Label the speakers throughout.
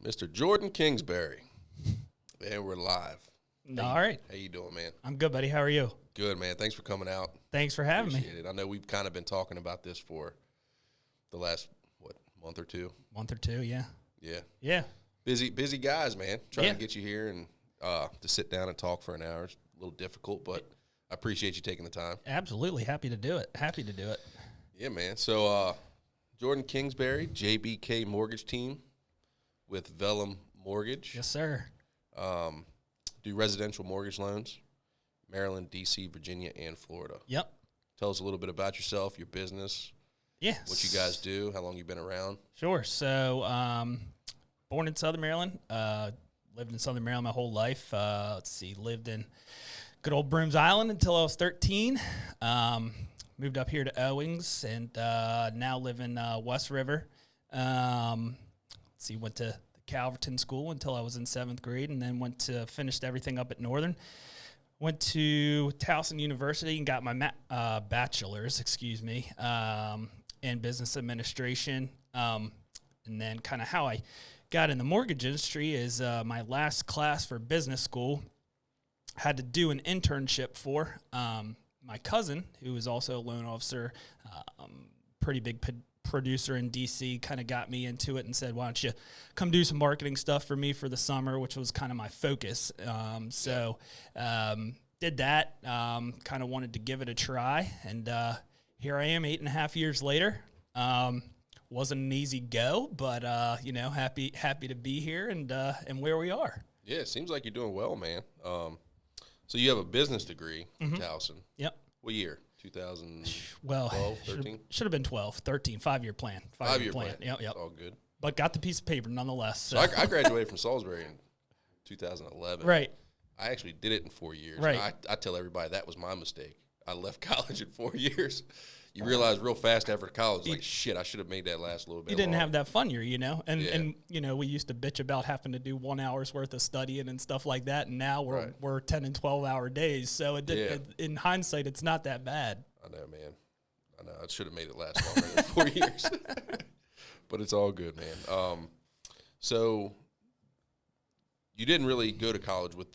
Speaker 1: Mr. Jordan Kingsbury. And we're live.
Speaker 2: All right.
Speaker 1: How you doing, man?
Speaker 2: I'm good, buddy. How are you?
Speaker 1: Good, man. Thanks for coming out.
Speaker 2: Thanks for having me.
Speaker 1: Appreciate it. I know we've kind of been talking about this for the last, month or two?
Speaker 2: Month or two, yeah.
Speaker 1: Yeah.
Speaker 2: Yeah.
Speaker 1: Busy guys, man. Trying to get you here and to sit down and talk for an hour is a little difficult, but I appreciate you taking the time.
Speaker 2: Absolutely. Happy to do it.
Speaker 1: Yeah, man. So, Jordan Kingsbury, JBK Mortgage Team with Vellum Mortgage.
Speaker 2: Yes, sir.
Speaker 1: Do residential mortgage loans, Maryland, D.C., Virginia, and Florida.
Speaker 2: Yep.
Speaker 1: Tell us a little bit about yourself, your business,
Speaker 2: Yes.
Speaker 1: what you guys do, how long you've been around.
Speaker 2: Sure. So, born in Southern Maryland, lived in Southern Maryland my whole life. Lived in good old Brooms Island until I was 13. Moved up here to Owings and now live in West River. Went to the Calverton School until I was in 7th grade, and then finished everything up at Northern. Went to Towson University and got my bachelor's, in business administration. And then kind of how I got in the mortgage industry is my last class for business school had to do an internship for my cousin, who was also a loan officer, pretty big producer in D.C., kind of got me into it and said, why don't you come do some marketing stuff for me for the summer, which was kind of my focus. Did that, kind of wanted to give it a try, and here I am 8.5 years later. Wasn't an easy go, but, happy to be here and where we are.
Speaker 1: Yeah, it seems like you're doing well, man. So you have a business degree from Towson.
Speaker 2: Yep.
Speaker 1: What year? 2012,
Speaker 2: Well,
Speaker 1: 13?
Speaker 2: should have been 12, 13, 5-year plan.
Speaker 1: 5-year plan.
Speaker 2: Yep.
Speaker 1: All good.
Speaker 2: But got the piece of paper nonetheless.
Speaker 1: So I graduated from Salisbury in 2011.
Speaker 2: Right.
Speaker 1: I actually did it in 4 years.
Speaker 2: Right.
Speaker 1: I tell everybody that was my mistake. I left college in 4 years. You realize real fast after college, like, shit, I should have made that last a little bit
Speaker 2: You didn't
Speaker 1: longer.
Speaker 2: have that fun year, And we used to bitch about having to do 1 hour's worth of studying and stuff like that, and now we're 10 and 12-hour days. So in hindsight, it's not that bad.
Speaker 1: I know, man. I know. I should have made it last longer than 4 years. But it's all good, man. So you didn't really go to college with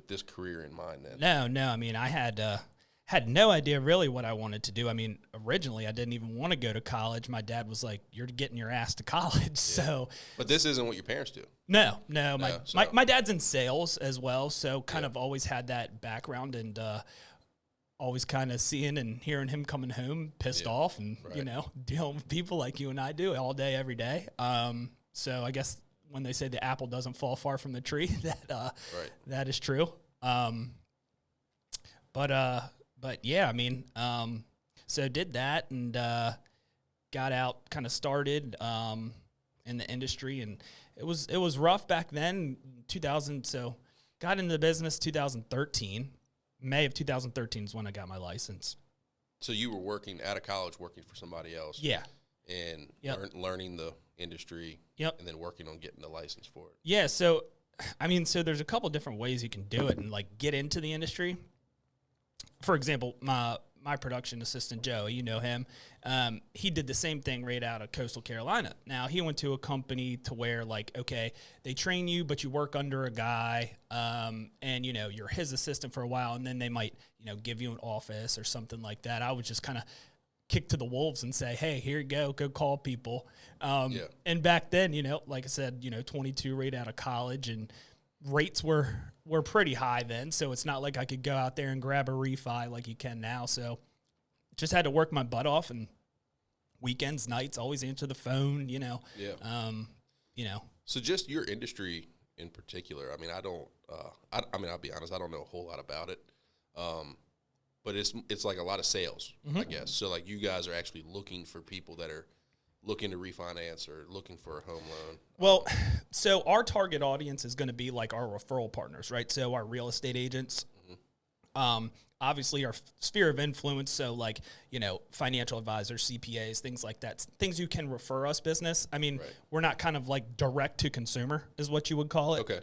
Speaker 1: this career in mind then?
Speaker 2: No. I mean, I had no idea really what I wanted to do. I mean, originally I didn't even want to go to college. My dad was like, "You're getting your ass to college." Yeah. So,
Speaker 1: but this isn't what your parents do.
Speaker 2: No. My dad's in sales as well, so kind of always had that background and always kind of seeing and hearing him coming home pissed off and dealing with people like you and I do all day every day. So I guess when they say the apple doesn't fall far from the tree, that is true. But yeah, I mean, so did that and got out, kind of started in the industry, and it was rough back then. 2000, so got into the business 2013. May of 2013 is when I got my license.
Speaker 1: So you were working out of college, working for somebody else.
Speaker 2: Yeah.
Speaker 1: And learning the industry.
Speaker 2: Yep.
Speaker 1: And then working on getting the license for it.
Speaker 2: Yeah. So, I mean, there's a couple different ways you can do it and like get into the industry. For example, my production assistant, Joe, you know him, he did the same thing right out of Coastal Carolina. Now, he went to a company to where, like, okay, they train you, but you work under a guy, and, you're his assistant for a while, and then they might, give you an office or something like that. I would just kind of kick to the wolves and say, hey, here you go call people. And back then, like I said, 22 right out of college, and rates were pretty high then, so it's not like I could go out there and grab a refi like you can now. So just had to work my butt off, and weekends, nights, always answer the phone,
Speaker 1: So just your industry in particular, I mean, I'll be honest, I don't know a whole lot about it. But it's like a lot of sales, I guess. So like you guys are actually looking for people that are looking to refinance or looking for a home loan?
Speaker 2: Well, so our target audience is going to be like our referral partners, right? So our real estate agents, obviously our sphere of influence. So like, financial advisors, CPAs, things like that, things you can refer us business. I mean, we're not kind of like direct to consumer is what you would call it.
Speaker 1: Okay.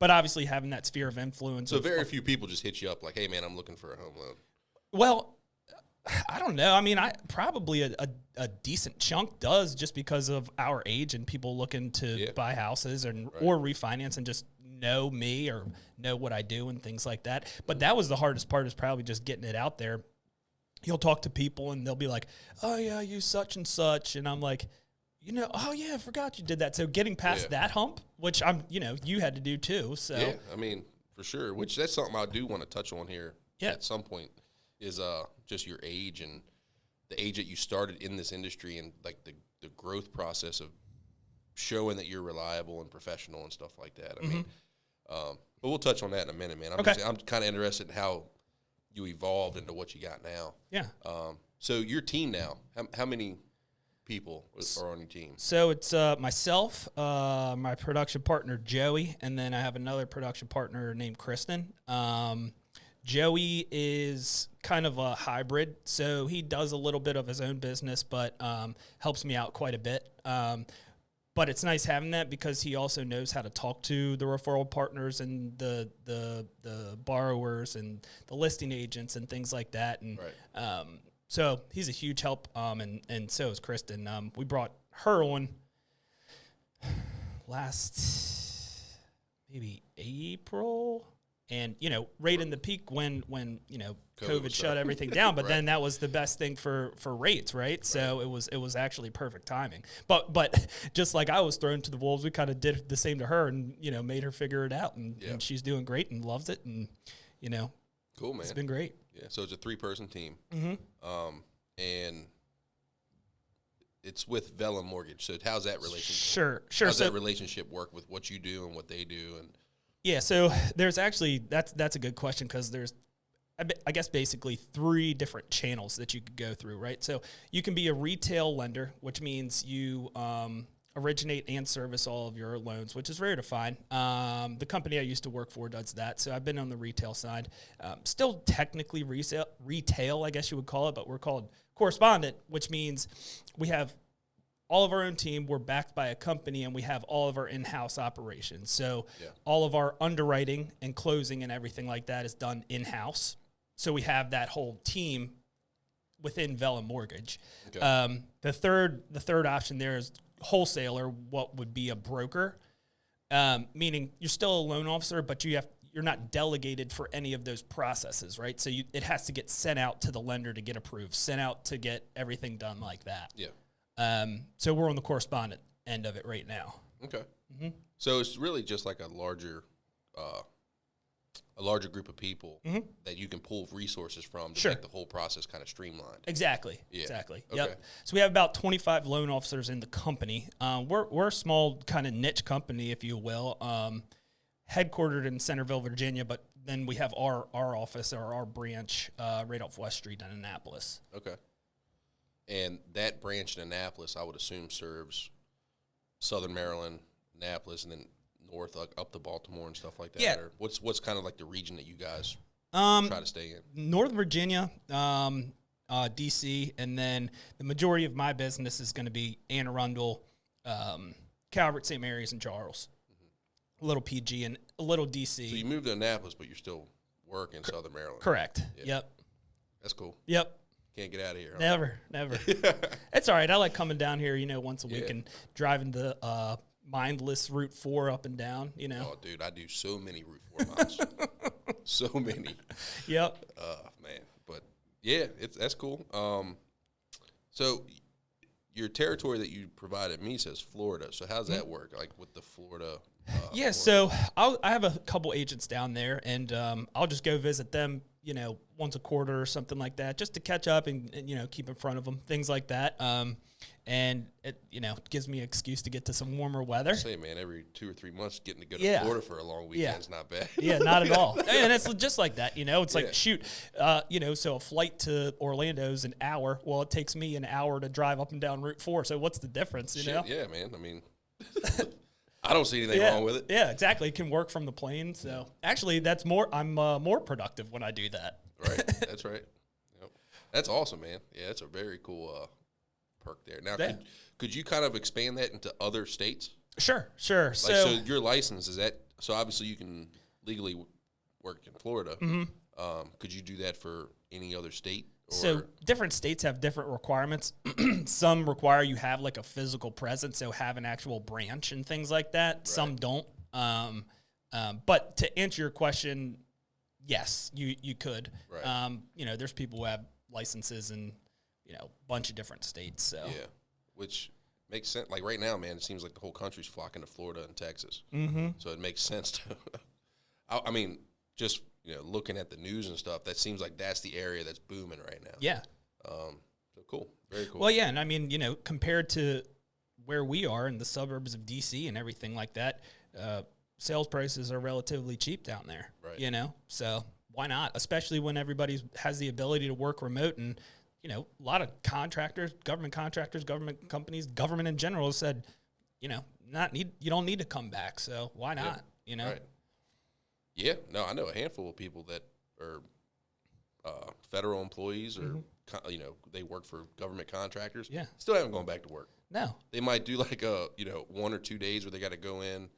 Speaker 2: But obviously having that sphere of influence.
Speaker 1: So very few people just hit you up like, hey man, I'm looking for a home loan.
Speaker 2: Well, I don't know. I mean, I probably a decent chunk does, just because of our age and people looking to buy houses or refinance and just know me or know what I do and things like that. But that was the hardest part, is probably just getting it out there. You'll talk to people and they'll be like, oh yeah, you such and such. And I'm like, oh yeah, I forgot you did that. So getting past that hump, which you had to do too. So
Speaker 1: yeah, I mean, for sure, which that's something I do want to touch on here at some point, is just your age and the age that you started in this industry, and like the growth process of showing that you're reliable and professional and stuff like that. I mean, but we'll touch on that in a minute, man. I'm kind of interested in how you evolved into what you got now.
Speaker 2: Yeah.
Speaker 1: So your team now, how many people are on your team?
Speaker 2: So it's myself, my production partner Joey, and then I have another production partner named Kristen. Joey is kind of a hybrid, so he does a little bit of his own business, but helps me out quite a bit. But it's nice having that, because he also knows how to talk to the referral partners and the borrowers and the listing agents and things like that. And so he's a huge help, and so is Kristen. We brought her on last maybe April. And, right in the peak when COVID shut everything down. But then that was the best thing for rates, right? So it was actually perfect timing. But just like I was thrown to the wolves, we kind of did the same to her and, made her figure it out. And she's doing great and loves it. And,
Speaker 1: cool, man.
Speaker 2: It's been great.
Speaker 1: Yeah, so it's a 3-person team.
Speaker 2: Mm-hmm.
Speaker 1: And it's with Vellum Mortgage. So how's that relationship?
Speaker 2: Sure.
Speaker 1: How's that relationship work with what you do and what they do? And
Speaker 2: yeah, so there's actually, that's a good question, because there's, I guess, basically 3 different channels that you could go through, right? So you can be a retail lender, which means you originate and service all of your loans, which is rare to find. The company I used to work for does that, so I've been on the retail side. Still technically retail, I guess you would call it, but we're called correspondent, which means we have all of our own team, we're backed by a company, and we have all of our in-house operations. So all of our underwriting and closing and everything like that is done in-house. So we have that whole team within Vellum Mortgage. Okay. The third option there is wholesaler, what would be a broker, meaning you're still a loan officer, but you're not delegated for any of those processes, right? So it has to get sent out to the lender to get approved, sent out to get everything done like that.
Speaker 1: Yeah.
Speaker 2: So we're on the correspondent end of it right now.
Speaker 1: Okay. Mm-hmm. So it's really just like a larger group of people that you can pull resources from to make the whole process kind of streamlined.
Speaker 2: Exactly.
Speaker 1: Yeah.
Speaker 2: Exactly.
Speaker 1: Okay.
Speaker 2: Yep. So we have about 25 loan officers in the company. We're a small kind of niche company, if you will, headquartered in Centerville, Virginia, but then we have our office or our branch right off West Street in Annapolis.
Speaker 1: Okay. And that branch in Annapolis, I would assume, serves Southern Maryland, Annapolis, and then north, like up to Baltimore and stuff like that.
Speaker 2: Yeah.
Speaker 1: Or what's kind of like the region that you guys try to stay in?
Speaker 2: Northern Virginia, D.C., and then the majority of my business is going to be Anne Arundel, Calvert, St. Mary's, and Charles. A little PG and a little D.C.
Speaker 1: So you moved to Annapolis, but you're still working in Southern Maryland.
Speaker 2: Correct.
Speaker 1: Yeah.
Speaker 2: Yep.
Speaker 1: That's cool.
Speaker 2: Yep.
Speaker 1: Can't get out of here.
Speaker 2: Huh? Never. It's all right. I like coming down here, once a week and driving the mindless Route 4 up and down,
Speaker 1: Oh, dude, I do so many Route 4 miles. So many.
Speaker 2: Yep.
Speaker 1: Man. But, yeah, that's cool. So your territory that you provided me says Florida. So how's that work, like with the Florida?
Speaker 2: Yeah, so I have a couple agents down there, and I'll just go visit them, once a quarter or something like that, just to catch up and keep in front of them, things like that. And it, gives me an excuse to get to some warmer weather.
Speaker 1: Say, man, every 2 or 3 months getting to go to Florida for a long weekend is not bad.
Speaker 2: Yeah, not at all. And it's just like that, It's like, shoot, so a flight to Orlando is an hour. Well, it takes me an hour to drive up and down Route 4. So what's the difference,
Speaker 1: Yeah, man. I mean, I don't see anything wrong with it.
Speaker 2: Yeah, exactly. It can work from the plane. So actually, I'm more productive when I do that.
Speaker 1: Right. That's right. Yep. That's awesome, man. Yeah, that's a very cool perk there. Now, could you kind of expand that into other states?
Speaker 2: Sure.
Speaker 1: Like, so your license, is that, so obviously you can legally work in Florida. Mm-hmm. Could you do that for any other state?
Speaker 2: So different states have different requirements. Some require you have like a physical presence, so have an actual branch and things like that. Right. Some don't. But to answer your question, yes, you could. Right. There's people who have licenses in, a bunch of different states. So
Speaker 1: yeah, which makes sense. Like right now, man, it seems like the whole country's flocking to Florida and Texas.
Speaker 2: So
Speaker 1: it makes sense to. I mean, just looking at the news and stuff, that seems like that's the area that's booming right now.
Speaker 2: Yeah.
Speaker 1: So cool, very cool.
Speaker 2: Well, yeah, and I mean, compared to where we are in the suburbs of DC and everything like that, sales prices are relatively cheap down there. Right. So why not? Especially when everybody has the ability to work remote, and a lot of government companies, government in general said, you don't need to come back. So why not?
Speaker 1: Right. Yeah, no, I know a handful of people that are federal employees or, they work for government contractors.
Speaker 2: Yeah.
Speaker 1: Still haven't gone back to work.
Speaker 2: No.
Speaker 1: They might do like 1 or 2 days where they got to go in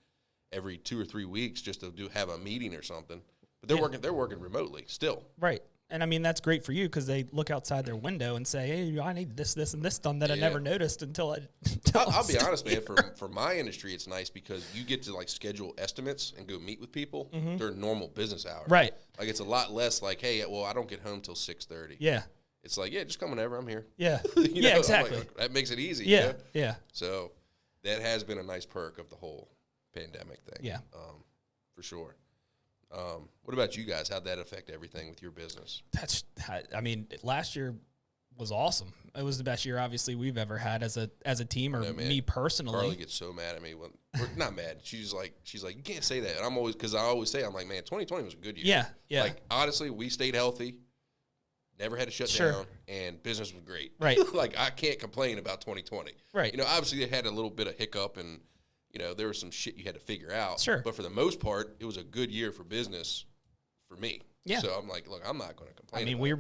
Speaker 1: every 2 or 3 weeks just to have a meeting or something. But they're working remotely still.
Speaker 2: Right. And I mean, that's great for you because they look outside their window and say, hey, I need this, and this done that I never noticed until
Speaker 1: I'll be honest, man. For my industry, it's nice because you get to like schedule estimates and go meet with people during normal business hours.
Speaker 2: Right.
Speaker 1: Like it's a lot less like, hey, well, I don't get home till 6:30.
Speaker 2: Yeah.
Speaker 1: It's like, yeah, just come whenever, I'm here.
Speaker 2: Yeah. Yeah, exactly.
Speaker 1: Like, that makes it easy.
Speaker 2: Yeah. Yeah.
Speaker 1: So that has been a nice perk of the whole pandemic thing.
Speaker 2: Yeah.
Speaker 1: For sure. What about you guys? How'd that affect everything with your business?
Speaker 2: Last year was awesome. It was the best year, obviously, we've ever had as a team, or me personally.
Speaker 1: Carly gets so mad at me when we're not mad. She's like, you can't say that. And I'm always, because I always say, I'm like, man, 2020 was a good year.
Speaker 2: Yeah, yeah.
Speaker 1: Like honestly, we stayed healthy, never had to shut down, and business was great.
Speaker 2: Right.
Speaker 1: Like I can't complain about 2020.
Speaker 2: Right.
Speaker 1: Obviously they had a little bit of hiccup and. There was some shit you had to figure out.
Speaker 2: Sure.
Speaker 1: But for the most part, it was a good year for business for me.
Speaker 2: Yeah.
Speaker 1: So I'm like, look, I'm not going to complain.
Speaker 2: I mean, we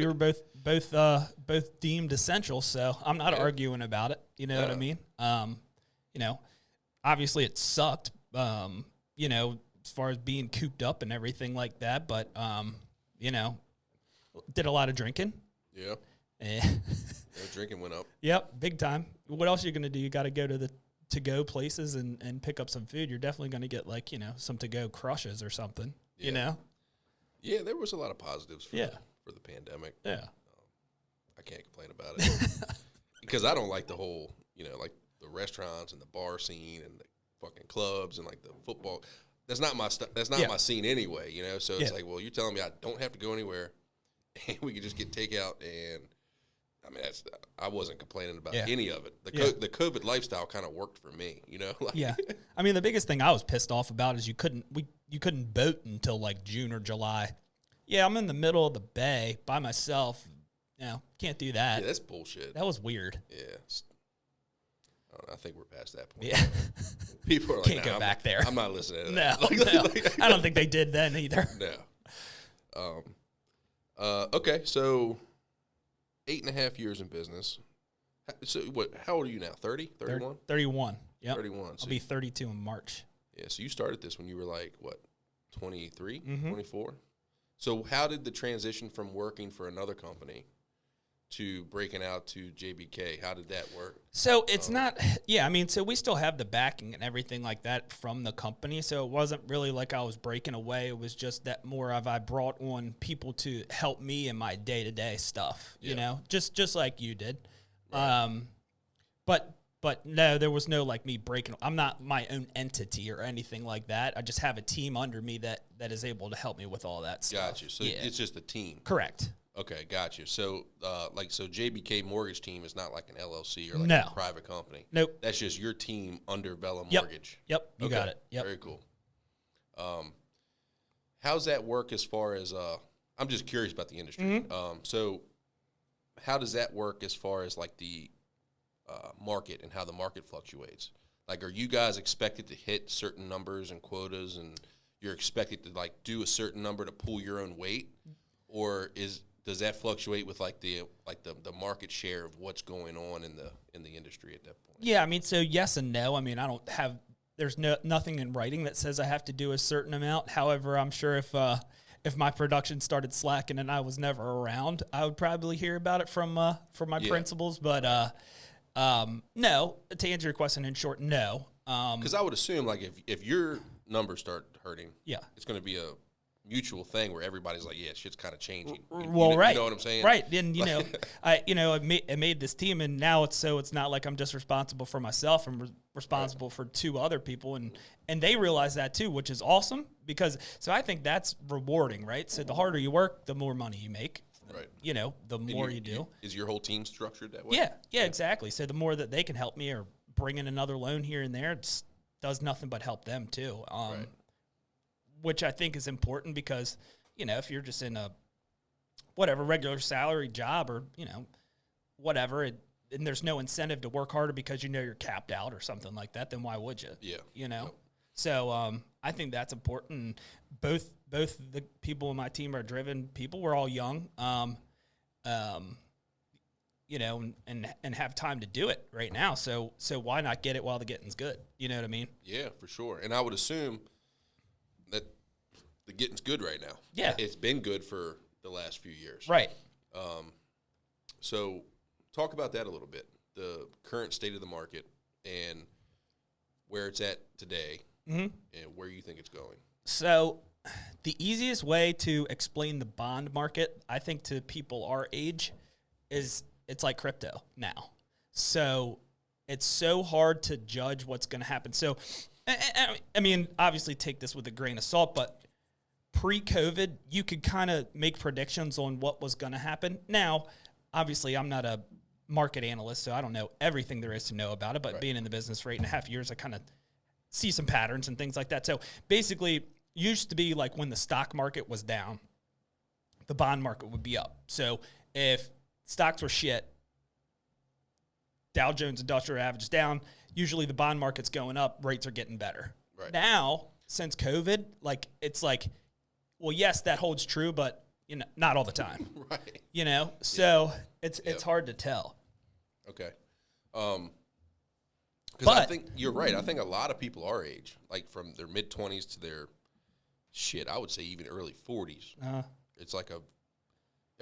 Speaker 2: were both deemed essential, so I'm not arguing about it. You know what I mean? Obviously it sucked, as far as being cooped up and everything like that, but, did a lot of drinking.
Speaker 1: Yeah. Drinking went up.
Speaker 2: Yep, big time. What else are you going to do? You got to go to the to-go places and pick up some food. You're definitely going to get some to-go crushes or something,
Speaker 1: Yeah, there was a lot of positives for the pandemic.
Speaker 2: Yeah.
Speaker 1: I can't complain about it because I don't like the whole, like the restaurants and the bar scene and the fucking clubs and like the football. That's not my stuff. That's not my scene anyway, So it's like, well, you're telling me I don't have to go anywhere and we can just get takeout and I mean, I wasn't complaining about any of it. The COVID lifestyle kind of worked for me,
Speaker 2: Yeah. I mean, the biggest thing I was pissed off about is you couldn't boat until like June or July. Yeah, I'm in the middle of the bay by myself. Can't do that.
Speaker 1: Yeah, that's bullshit.
Speaker 2: That was weird.
Speaker 1: Yeah. I think we're past that point.
Speaker 2: Yeah.
Speaker 1: People are like,
Speaker 2: can't go back there.
Speaker 1: I'm not listening to that.
Speaker 2: No. I don't think they did then either.
Speaker 1: No. Okay, so 8.5 years in business. So how old are you now? 30? 31?
Speaker 2: 31. Yeah.
Speaker 1: 31. So
Speaker 2: I'll be 32 in March.
Speaker 1: Yeah, so you started this when you were like, what, 23, 24? So how did the transition from working for another company to breaking out to JBK, how did that work?
Speaker 2: So it's so we still have the backing and everything like that from the company. So it wasn't really like I was breaking away. It was just that more of I brought on people to help me in my day-to-day stuff, just like you did. Right. But no, there was no like me breaking. I'm not my own entity or anything like that. I just have a team under me that is able to help me with all that stuff.
Speaker 1: Got you. So it's just a team.
Speaker 2: Correct.
Speaker 1: Okay, got you. So, so JBK Mortgage Team is not like an LLC or like a private company.
Speaker 2: Nope.
Speaker 1: That's just your team under Bella Mortgage.
Speaker 2: Yep. You got it. Yep.
Speaker 1: Very cool. How's that work as far as I'm just curious about the industry. So, how does that work as far as like the market and how the market fluctuates? Like, are you guys expected to hit certain numbers and quotas, and you're expected to like do a certain number to pull your own weight, or does that fluctuate with like the market share of what's going on in the industry at that point?
Speaker 2: Yeah, I mean, so yes and no. I mean, there's nothing in writing that says I have to do a certain amount. However, I'm sure if if my production started slacking and I was never around, I would probably hear about it from my principals. But no, to answer your question in short, no.
Speaker 1: Because I would assume, like, if your numbers start hurting,
Speaker 2: yeah,
Speaker 1: it's going to be a mutual thing where everybody's like, yeah, shit's kind of changing.
Speaker 2: Right.
Speaker 1: You know what I'm saying?
Speaker 2: Right. And, I made this team, and now it's not like I'm just responsible for myself. I'm responsible for 2 other people, and they realize that too, which is awesome so I think that's rewarding, right? So the harder you work, the more money you make.
Speaker 1: Right.
Speaker 2: The more you do.
Speaker 1: Is your whole team structured that way?
Speaker 2: Yeah, exactly. So the more that they can help me or bring in another loan here and there, it does nothing but help them too.
Speaker 1: Right.
Speaker 2: Which I think is important because, if you're just in a regular salary job or, whatever, and there's no incentive to work harder because you're capped out or something like that, then why would you?
Speaker 1: Yeah.
Speaker 2: Yep. So I think that's important. Both the people in my team are driven people. We're all young, and have time to do it right now. So why not get it while the getting's good? You know what I mean?
Speaker 1: Yeah, for sure. And I would assume that the getting's good right now.
Speaker 2: Yeah.
Speaker 1: It's been good for the last few years.
Speaker 2: Right.
Speaker 1: So talk about that a little bit, the current state of the market and where it's at today and where you think it's going.
Speaker 2: So the easiest way to explain the bond market, I think, to people our age is it's like crypto now. So it's so hard to judge what's going to happen. So, I mean, obviously take this with a grain of salt, but pre-COVID, you could kind of make predictions on what was going to happen. Now, obviously, I'm not a market analyst, so I don't know everything there is to know about it, but being in the business for 8.5 years, I kind of see some patterns and things like that. So basically, used to be like when the stock market was down, the bond market would be up. So if stocks were shit, Dow Jones Industrial Average is down, usually the bond market's going up, rates are getting better.
Speaker 1: Right.
Speaker 2: Now, since COVID, it's like, well, yes, that holds true, but not all the time.
Speaker 1: Right.
Speaker 2: So it's hard to tell.
Speaker 1: Okay. Because I think you're right. I think a lot of people our age, like from their mid-20s to their I would say even early 40s. It's like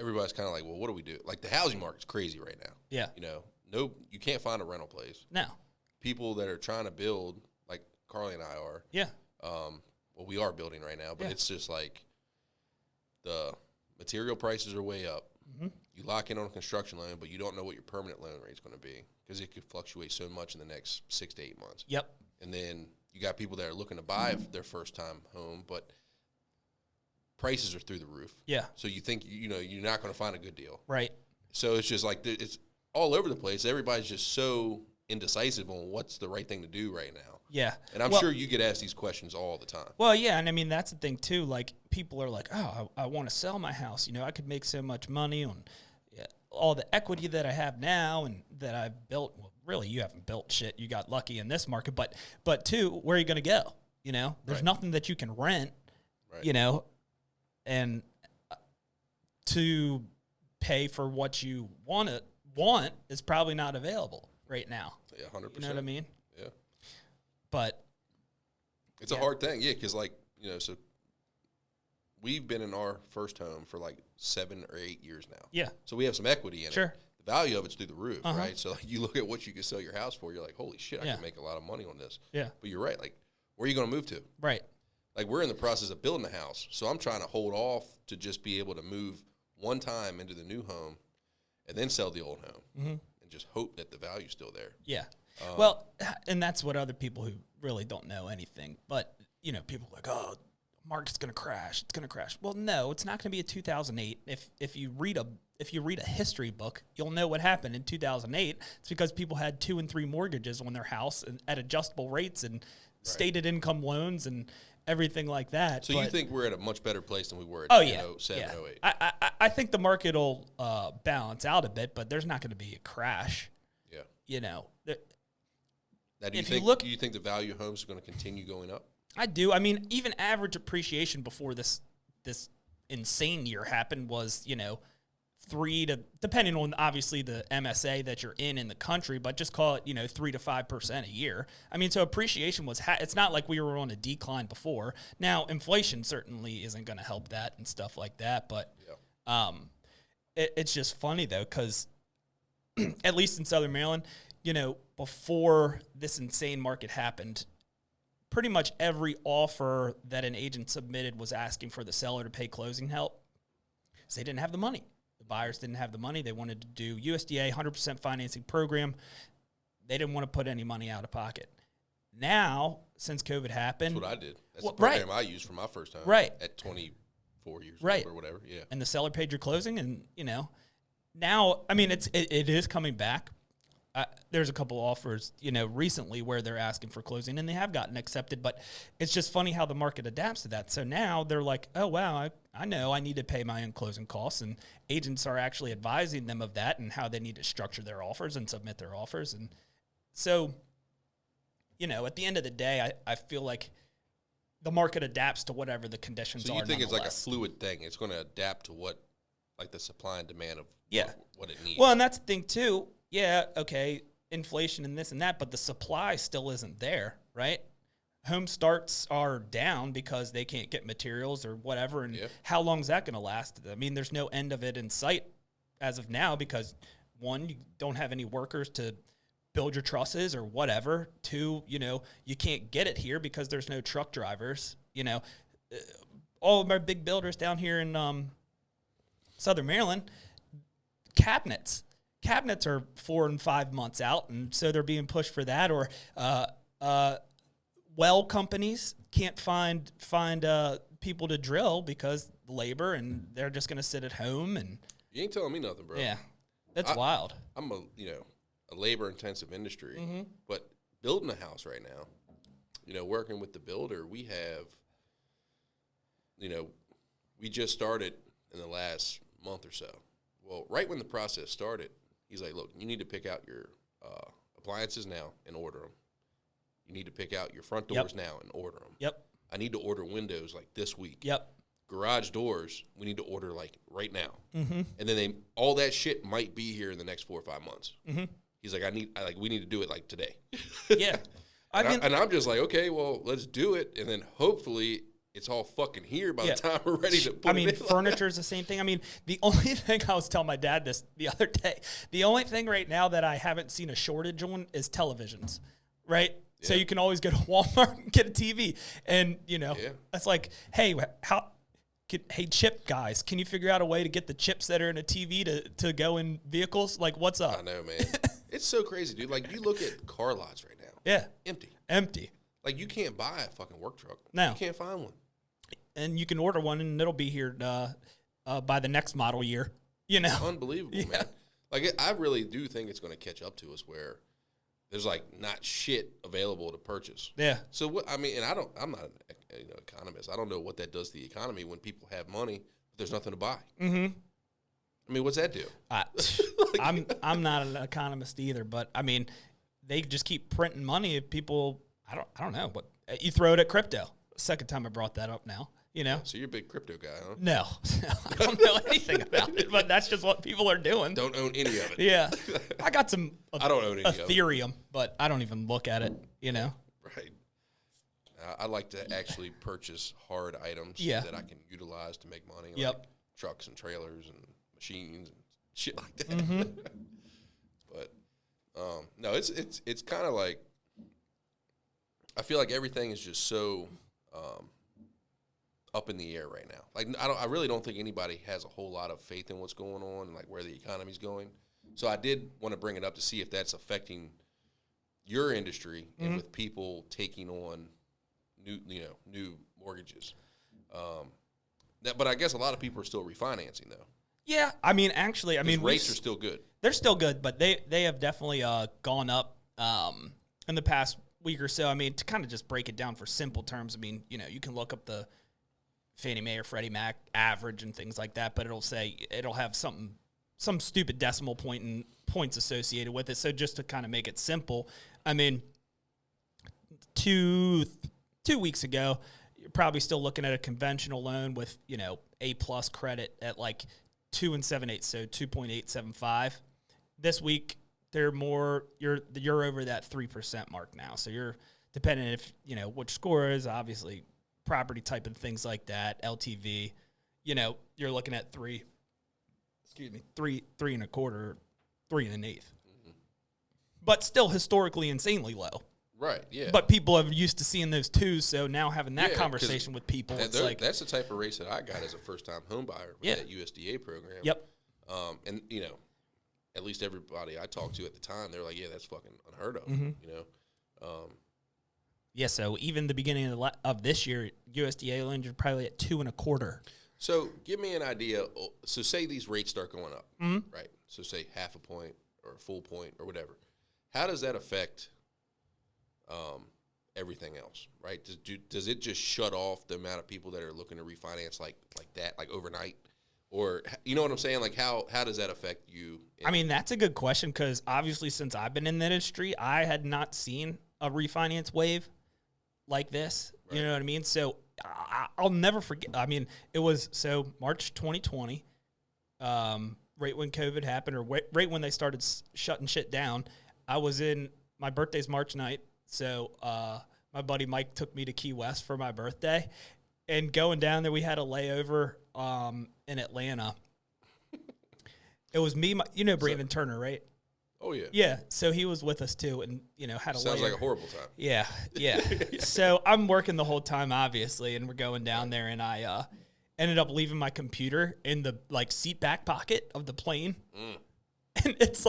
Speaker 1: everybody's kind of like, well, what do we do? Like the housing market's crazy right now.
Speaker 2: Yeah.
Speaker 1: You can't find a rental place.
Speaker 2: No.
Speaker 1: People that are trying to build, like Carly and I are.
Speaker 2: Yeah.
Speaker 1: Well, we are building right now, but it's just like the material prices are way up. Mm-hmm. You lock in on a construction loan, but you don't know what your permanent loan rate is going to be because it could fluctuate so much in the next 6 to 8 months.
Speaker 2: Yep.
Speaker 1: And then you got people that are looking to buy their first-time home, but prices are through the roof.
Speaker 2: Yeah.
Speaker 1: So you think, you're not going to find a good deal.
Speaker 2: Right.
Speaker 1: So it's just like it's all over the place. Everybody's just so indecisive on what's the right thing to do right now.
Speaker 2: Yeah.
Speaker 1: And I'm sure you get asked these questions all the time.
Speaker 2: Well, yeah, and I mean, that's the thing, too. Like, people are like, oh, I want to sell my house. I could make so much money on all the equity that I have now and that I've built. Well, really, you haven't built shit. You got lucky in this market. But two, where are you going to go? There's nothing that you can rent, and to pay for what you want is probably not available right now.
Speaker 1: Yeah, 100%.
Speaker 2: You know what I mean?
Speaker 1: Yeah.
Speaker 2: But
Speaker 1: it's a hard thing, because so we've been in our first home for like 7 or 8 years now.
Speaker 2: Yeah.
Speaker 1: So we have some equity in it.
Speaker 2: Sure.
Speaker 1: The value of it's through the roof, right? So you look at what you can sell your house for, you're like, holy shit, I can make a lot of money on this.
Speaker 2: Yeah.
Speaker 1: But you're right. Like, where are you going to move to?
Speaker 2: Right.
Speaker 1: Like, we're in the process of building a house, so I'm trying to hold off to just be able to move one time into the new home and then sell the old home and just hope that the value's still there.
Speaker 2: Yeah. Well, and that's what other people who really don't know anything, but, people are like, oh, market's going to crash. It's going to crash. Well, no, it's not going to be a 2008. If you read a history book, you'll know what happened in 2008. It's because people had 2 and 3 mortgages on their house and at adjustable rates and stated income loans and everything like that.
Speaker 1: So you think we're at a much better place than we were at 07, 08?
Speaker 2: I think the market will balance out a bit, but there's not going to be a crash.
Speaker 1: Yeah.
Speaker 2: Now,
Speaker 1: do you think the value of homes is going to continue going up?
Speaker 2: I do. I mean, even average appreciation before this insane year happened was, depending on obviously the MSA that you're in the country, but just call it, 3 to 5% a year. I mean, so appreciation it's not like we were on a decline before. Now, inflation certainly isn't going to help that and stuff like that, but it's just funny though, because at least in Southern Maryland, before this insane market happened, pretty much every offer that an agent submitted was asking for the seller to pay closing help, because they didn't have the money. The buyers didn't have the money. They wanted to do USDA 100% financing program. They didn't want to put any money out of pocket. Now, since COVID happened,
Speaker 1: that's what I did. That's the program I used for my first time.
Speaker 2: Right.
Speaker 1: At 24 years
Speaker 2: old
Speaker 1: or whatever. Yeah.
Speaker 2: And the seller paid your closing, and now, I mean, it is coming back. There's a couple offers, recently where they're asking for closing, and they have gotten accepted. But it's just funny how the market adapts to that. So now they're like, oh, wow, I know I need to pay my own closing costs. And agents are actually advising them of that and how they need to structure their offers and submit their offers. And so, at the end of the day, I feel like the market adapts to whatever the conditions are.
Speaker 1: So you think it's like a fluid thing. It's going to adapt to what, like the supply and demand of what it needs.
Speaker 2: Well, and that's the thing, too. Yeah, okay, inflation and this and that, but the supply still isn't there, right? Home starts are down because they can't get materials or whatever, and how long is that going to last? I mean, there's no end of it in sight as of now because, one, you don't have any workers to build your trusses or whatever. Two, you can't get it here because there's no truck drivers. All of our big builders down here in Southern Maryland, cabinets are 4 and 5 months out, and so they're being pushed for that. Or well companies can't find people to drill because labor, and they're just going to sit at home. And
Speaker 1: you ain't telling me nothing, bro.
Speaker 2: Yeah, that's wild.
Speaker 1: I'm a labor intensive industry, but building a house right now, working with the builder, we have, we just started in the last month or so. Well, right when the process started, he's like, look, you need to pick out your appliances now and order them. You need to pick out your front doors now and order them.
Speaker 2: Yep.
Speaker 1: I need to order windows like this week.
Speaker 2: Yep.
Speaker 1: Garage doors, we need to order like right now. Mm-hmm. And then all that shit might be here in the next 4 or 5 months. Mm-hmm. He's like, we need to do it like today.
Speaker 2: Yeah.
Speaker 1: And I'm just like, okay, well, let's do it. And then hopefully it's all fucking here by the time we're ready to put it in.
Speaker 2: Furniture is the same thing. I mean, the only thing I was telling my dad this the other day, the only thing right now that I haven't seen a shortage on is televisions, right? Yeah. So you can always go to Walmart and get a TV. And, it's like, hey, hey, chip guys, can you figure out a way to get the chips that are in a TV to go in vehicles? Like, what's up?
Speaker 1: I know, man. It's so crazy, dude. Like, you look at car lots right now.
Speaker 2: Yeah.
Speaker 1: Empty. Like, you can't buy a fucking work truck.
Speaker 2: No.
Speaker 1: You can't find one.
Speaker 2: And you can order one, and it'll be here by the next model year.
Speaker 1: Unbelievable, man. Like, I really do think it's going to catch up to us where there's like not shit available to purchase.
Speaker 2: Yeah.
Speaker 1: So what? I mean, and I'm not an economist. I don't know what that does to the economy when people have money but there's nothing to buy. Mm-hmm. I mean, what's that do?
Speaker 2: I'm not an economist either, but I mean, they just keep printing money. If people, I don't know, but you throw it at crypto. Second time I brought that up now.
Speaker 1: So you're a big crypto guy, huh?
Speaker 2: No, I don't know anything about it, but that's just what people are doing.
Speaker 1: Don't own any of it.
Speaker 2: Yeah. I got some
Speaker 1: I don't own any
Speaker 2: Ethereum, but I don't even look at it,
Speaker 1: Right. I like to actually purchase hard items that I can utilize to make money, like trucks and trailers and machines and shit like that. Mm-hmm. But, no, it's kind of like, I feel like everything is just so up in the air right now. Like, I really don't think anybody has a whole lot of faith in what's going on and like where the economy's going. So I did want to bring it up to see if that's affecting your industry and with people taking on new mortgages. But I guess a lot of people are still refinancing though.
Speaker 2: Yeah, I mean, actually,
Speaker 1: rates are still good.
Speaker 2: They're still good, but they have definitely gone up in the past week or so. I mean, to kind of just break it down for simple terms, I mean, you can look up the Fannie Mae or Freddie Mac average and things like that, but it'll have some stupid decimal point and points associated with it. So just to kind of make it simple, I mean, two weeks ago, you're probably still looking at a conventional loan with A+ credit at like 2 7/8, so 2.875. This week they're more you're over that 3% mark now. So you're depending if which score is, obviously property type and things like that, LTV. You're looking at 3 and a quarter, 3 and an eighth. But still historically insanely low.
Speaker 1: Right, yeah.
Speaker 2: But people are used to seeing those twos, so now having that conversation with people, it's like...
Speaker 1: That's the type of rates that I got as a first-time home buyer with that USDA program.
Speaker 2: Yep.
Speaker 1: And, at least everybody I talked to at the time, they're like, yeah, that's fucking unheard of,
Speaker 2: Yeah, so even the beginning of this year, USDA loans are probably at 2 and a quarter.
Speaker 1: So give me an idea. So say these rates start going up, right? So say half a point or a full point or whatever. How does that affect everything else, right? Does it just shut off the amount of people that are looking to refinance like that, like overnight? Or, you know what I'm saying? Like, how does that affect you?
Speaker 2: I mean, that's a good question because obviously since I've been in the industry, I had not seen a refinance wave like this. Right. You know what I mean? So I'll never forget. I mean, it was March 2020, right when COVID happened, or right when they started shutting shit down. I was my birthday's March 9th, so my buddy Mike took me to Key West for my birthday, and going down there, we had a layover in Atlanta. It was me, Brandon Turner, right?
Speaker 1: Oh, yeah.
Speaker 2: Yeah, so he was with us, too, and, had a
Speaker 1: Sounds like a horrible time.
Speaker 2: Yeah. So I'm working the whole time, obviously, and we're going down there, and I ended up leaving my computer in the, seat back pocket of the plane. And it's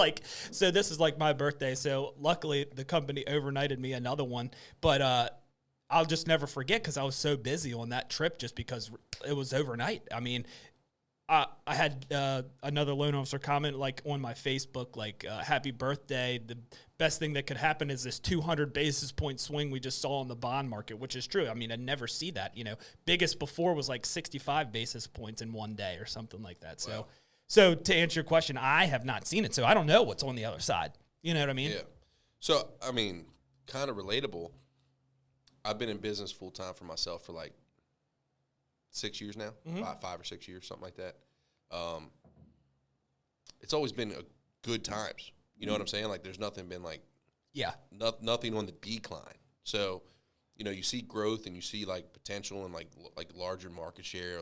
Speaker 2: so this is my birthday. So luckily the company overnighted me another one, but I'll just never forget because I was so busy on that trip just because it was overnight. I mean, I had another loan officer comment on my Facebook, happy birthday. The best thing that could happen is this 200 basis point swing we just saw in the bond market, which is true. I mean, I never see that, biggest before was 65 basis points in one day or something like that. Wow. So to answer your question, I have not seen it, so I don't know what's on the other side. You know what I mean?
Speaker 1: Yeah. So, I mean, kind of relatable. I've been in business full-time for myself for 6 years now, 5 or 6 years, something like that. It's always been good times. You know what I'm saying? There's nothing been nothing on the decline. So, you see growth and you see potential and larger market share,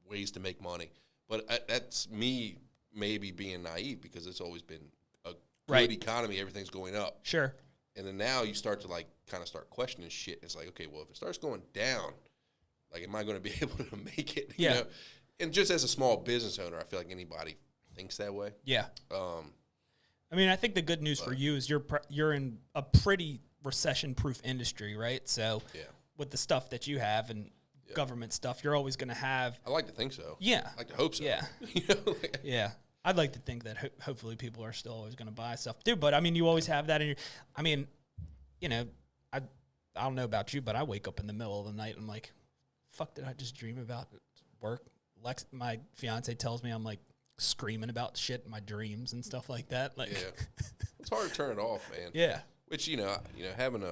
Speaker 1: ways to make money. But that's me maybe being naive because it's always been a good economy. Everything's going up.
Speaker 2: Sure.
Speaker 1: And then now you start to kind of start questioning shit. It's okay, well, if it starts going down, am I going to be able to make it?
Speaker 2: Yeah.
Speaker 1: You know? And just as a small business owner, I feel like anybody thinks that way.
Speaker 2: Yeah. I mean, I think the good news for you is you're in a pretty recession-proof industry, right? So with the stuff that you have and government stuff, you're always going to have...
Speaker 1: I like to think so.
Speaker 2: Yeah.
Speaker 1: I like to hope so.
Speaker 2: Yeah. Yeah. I'd like to think that hopefully people are still always going to buy stuff too. But, I mean, you always have that in your... I mean, I don't know about you, but I wake up in the middle of the night and I'm like, fuck, did I just dream about work? My fiance tells me I'm screaming about shit in my dreams and stuff like that.
Speaker 1: Yeah. It's hard to turn it off, man.
Speaker 2: Yeah.
Speaker 1: Which, having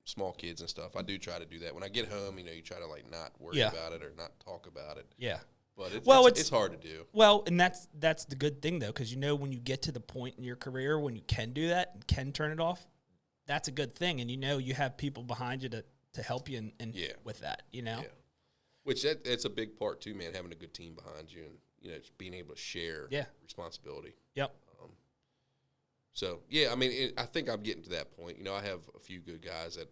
Speaker 1: small kids and stuff, I do try to do that. When I get home, you try to not worry about it or not talk about it.
Speaker 2: Yeah.
Speaker 1: But it's hard to do.
Speaker 2: Well, and that's the good thing though, because when you get to the point in your career when you can do that and can turn it off, that's a good thing, and you have people behind you to help you and with that. Yeah.
Speaker 1: Which that's a big part too, man. Having a good team behind you and just being able to share responsibility.
Speaker 2: Yep.
Speaker 1: So yeah, I mean, I think I'm getting to that point. I have a few good guys that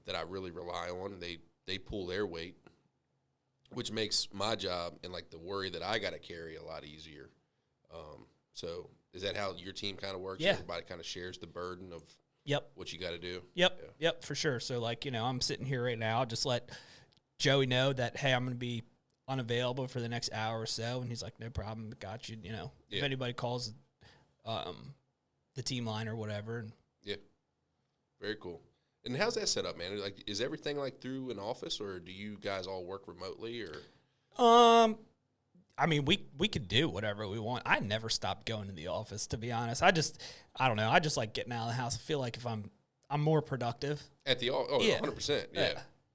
Speaker 1: that I really rely on. They pull their weight, which makes my job and the worry that I got to carry a lot easier. So is that how your team kind of works?
Speaker 2: Yeah.
Speaker 1: Everybody kind of shares the burden of what you got to do.
Speaker 2: Yep, for sure. So I'm sitting here right now. I'll just let Joey know that, hey, I'm going to be unavailable for the next hour or so, and he's like, no problem, got you. If anybody calls the team line or whatever. And
Speaker 1: very cool. And how's that set up, man? Is everything through an office, or do you guys all work remotely, or?
Speaker 2: I mean, we could do whatever we want. I never stopped going to the office, to be honest. I don't know. I just like getting out of the house. I feel like if I'm more productive
Speaker 1: at the 100%. Yeah.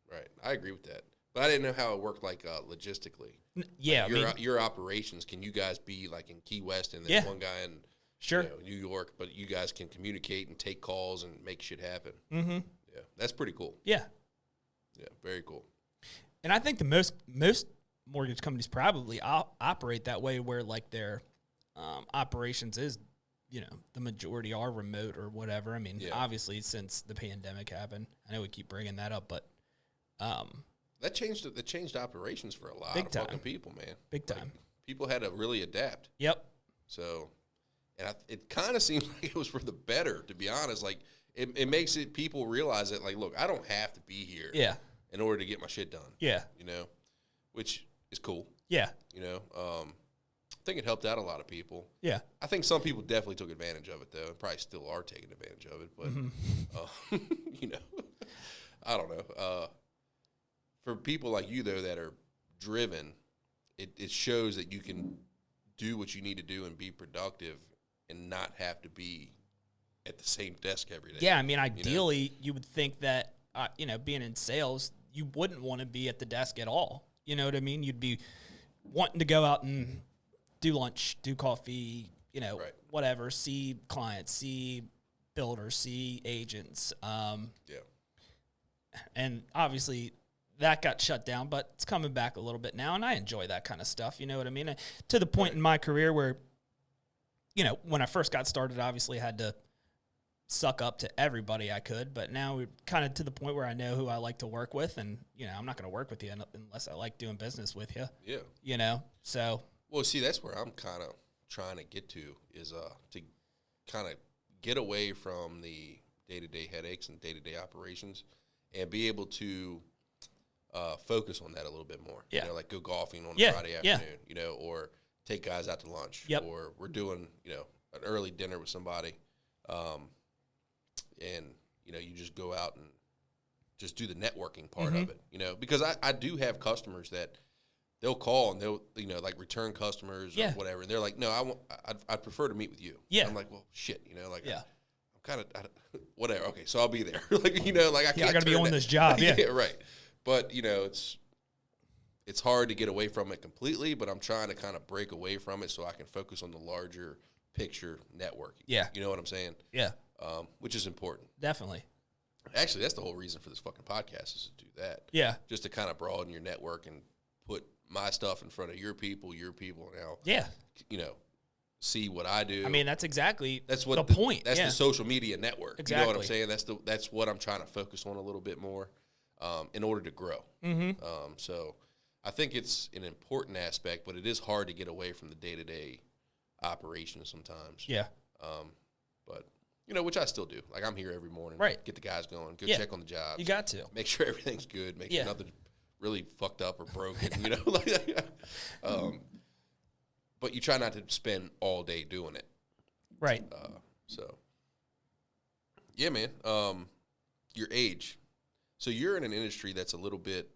Speaker 1: Right. I agree with that. But I didn't know how it worked, like, logistically.
Speaker 2: Yeah.
Speaker 1: Like your operations, can you guys be, like, in Key West and then one guy in New York, but you guys can communicate and take calls and make shit happen?
Speaker 2: Mm-hmm.
Speaker 1: Yeah, that's pretty cool.
Speaker 2: Yeah.
Speaker 1: Yeah, very cool.
Speaker 2: And I think the most mortgage companies probably operate that way, where like their operations is, the majority are remote or whatever. I mean, obviously since the pandemic happened, I know we keep bringing that up, but
Speaker 1: that changed operations for a lot
Speaker 2: big
Speaker 1: of
Speaker 2: time.
Speaker 1: fucking people, man.
Speaker 2: Big time.
Speaker 1: Like, people had to really adapt.
Speaker 2: Yep.
Speaker 1: So, and it kind of seemed like it was for the better, to be honest. Like, it makes people realize that, like, look, I don't have to be here in order to get my shit done.
Speaker 2: Yeah.
Speaker 1: Which is cool.
Speaker 2: Yeah.
Speaker 1: I think it helped out a lot of people.
Speaker 2: Yeah.
Speaker 1: I think some people definitely took advantage of it, though, and probably still are taking advantage of it. But, I don't know. For people like you, though, that are driven, it shows that you can do what you need to do and be productive and not have to be at the same desk every day.
Speaker 2: Yeah, I mean, ideally, you would think that, being in sales, you wouldn't want to be at the desk at all. You know what I mean? You'd be wanting to go out and do lunch, do coffee, whatever, see clients, see builders, see agents. And obviously that got shut down, but it's coming back a little bit now, and I enjoy that kind of stuff. You know what I mean? To the point in my career where, when I first got started, obviously I had to suck up to everybody I could, but now we're kind of to the point where I know who I like to work with, and, I'm not going to work with you unless I like doing business with you.
Speaker 1: Yeah.
Speaker 2: So.
Speaker 1: Well, see, that's where I'm kind of trying to get to is to kind of get away from the day-to-day headaches and day-to-day operations and be able to focus on that a little bit more.
Speaker 2: Yeah.
Speaker 1: Like go golfing on a Friday afternoon, or take guys out to lunch.
Speaker 2: Yep.
Speaker 1: Or we're doing, an early dinner with somebody. And, you just go out and just do the networking part of it, because I do have customers that they'll call and they'll, like return customers or whatever. And they're like, no, I'd prefer to meet with you.
Speaker 2: Yeah.
Speaker 1: I'm like, well, shit, I'm kind of, whatever. Okay. So I'll be there. I can't.
Speaker 2: I got to be on this job. Yeah.
Speaker 1: Yeah. Right. But, it's hard to get away from it completely, but I'm trying to kind of break away from it so I can focus on the larger picture networking.
Speaker 2: Yeah.
Speaker 1: You know what I'm saying?
Speaker 2: Yeah.
Speaker 1: Which is important.
Speaker 2: Definitely.
Speaker 1: Actually, that's the whole reason for this fucking podcast is to do that.
Speaker 2: Yeah.
Speaker 1: Just to kind of broaden your network and put my stuff in front of your people now.
Speaker 2: Yeah.
Speaker 1: See what I do.
Speaker 2: I mean, that's exactly
Speaker 1: the
Speaker 2: point.
Speaker 1: That's the social media network.
Speaker 2: Exactly.
Speaker 1: You know what I'm saying? That's what I'm trying to focus on a little bit more in order to grow.
Speaker 2: Mm-hmm.
Speaker 1: So I think it's an important aspect, but it is hard to get away from the day-to-day operations sometimes.
Speaker 2: Yeah.
Speaker 1: But, which I still do. Like, I'm here every morning.
Speaker 2: Right.
Speaker 1: Get the guys going. Go check on the jobs.
Speaker 2: You got to.
Speaker 1: Make sure everything's good. Make sure nothing really fucked up or broken, but you try not to spend all day doing it.
Speaker 2: Right.
Speaker 1: Yeah, man. Your age. So you're in an industry that's a little bit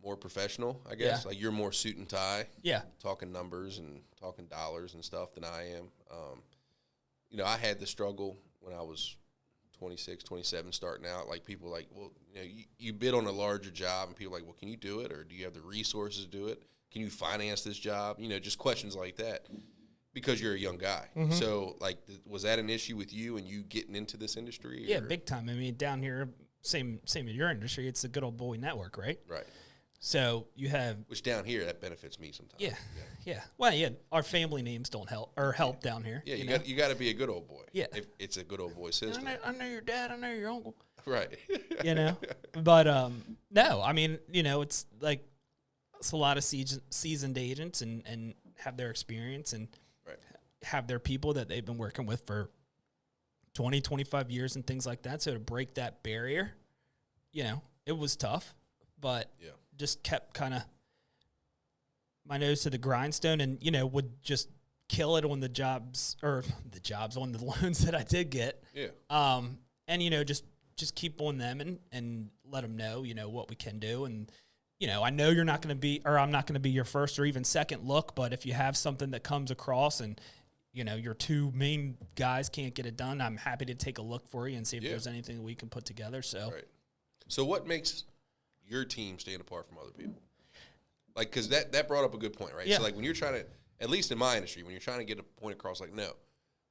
Speaker 1: more professional, I guess.
Speaker 2: Yeah.
Speaker 1: Like, you're more suit and tie.
Speaker 2: Yeah.
Speaker 1: Talking numbers and talking dollars and stuff than I am. I had the struggle when I was 26, 27 starting out. Like, people like, well, you bid on a larger job, and people are like, well, can you do it? Or do you have the resources to do it? Can you finance this job? Just questions like that because you're a young guy.
Speaker 2: Mm-hmm.
Speaker 1: So, like, was that an issue with you and you getting into this industry?
Speaker 2: Yeah, big time. I mean, down here, same in your industry, it's a good old boy network, right?
Speaker 1: Right.
Speaker 2: So you have...
Speaker 1: Which down here, that benefits me sometimes.
Speaker 2: Yeah. Well, our family names don't help down here.
Speaker 1: Yeah, you got to be a good old boy.
Speaker 2: Yeah.
Speaker 1: If it's a good old boy system.
Speaker 2: I know your dad, I know your uncle.
Speaker 1: Right.
Speaker 2: But no, I mean, it's like it's a lot of seasoned agents and have their experience and have their people that they've been working with for 20, 25 years and things like that. So to break that barrier, it was tough, but just kept kind of my nose to the grindstone and, would just kill it on the jobs on the loans that I did get.
Speaker 1: Yeah.
Speaker 2: And, just keep on them and let them know, what we can do. And, I know I'm not going to be your first or even second look, but if you have something that comes across and, your two main guys can't get it done, I'm happy to take a look for you and see if there's anything we can put together. So,
Speaker 1: right. So what makes your team stand apart from other people? Like, because that brought up a good point, right?
Speaker 2: Yeah.
Speaker 1: So, like, when you're trying to, at least in my industry, when you're trying to get a point across, like, no.